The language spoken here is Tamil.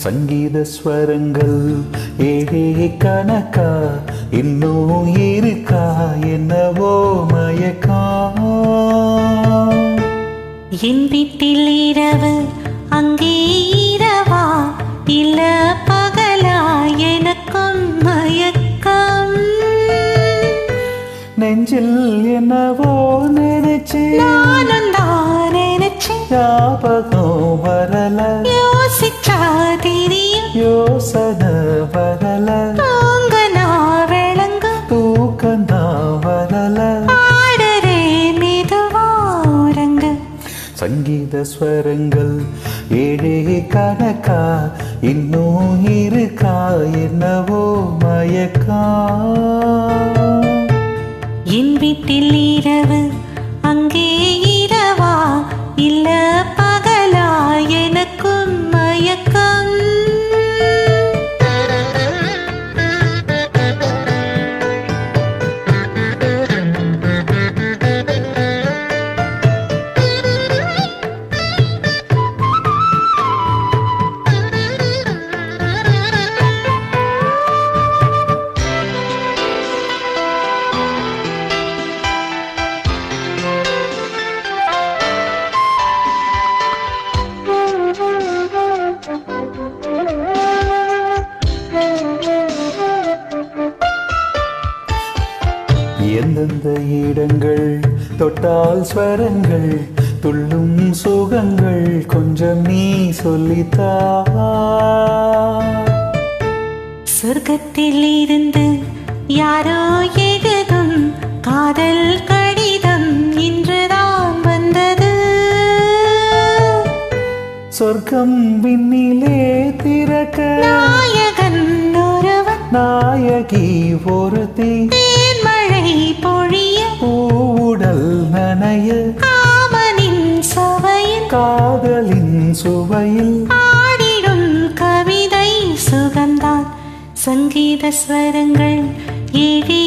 சங்கீத ஸ்வரங்கள் ஏழே கணக்கா இன்னும் இருக்கா என்னவோ மயக்கா என் வீட்டில் இரவு அங்கே இரவா இல்ல பகலா எனக்கும் மயக்கம் நெஞ்சில் என்னவோ நினைச்சு நானும் தான் நினைச்சேன் ஞாபகம் வரல யோசிச்சா தெரியும் யோசனை வரல தூங்கனா விளங்க தூக்கந்தா வரல ஆடரே மெதுவா உறங்க சங்கீத ஸ்வரங்கள் ஏழே கணக்கா இன்னும் இருக்கா என்னவோ மயக்கா என் வீட்டில் இரவு அங்கே இரவா இல்ல பகலா எனக்கும் மயக்கம் எந்தெந்த இடங்கள் தொட்டால் ஸ்வரங்கள் துள்ளும் சுகங்கள் கொஞ்சம் நீ சொல்லித்தா சொர்க்கத்தில் இருந்து யாரோ எழுதும் காதல் கடிதம் இன்றுதான் வந்தது சொர்க்கம் விண்ணிலே திறக்க நாயகன் ஒருவன் நாயகி ஒருத்தி தேன்மழை பொழிய பூவுடல் நனைய காமனின் சுவையில் காதலின் சுவையில் ஆடிடும் கவிதை சுகம்தான் சங்கீத ஸ்வரங்கள் ஏழே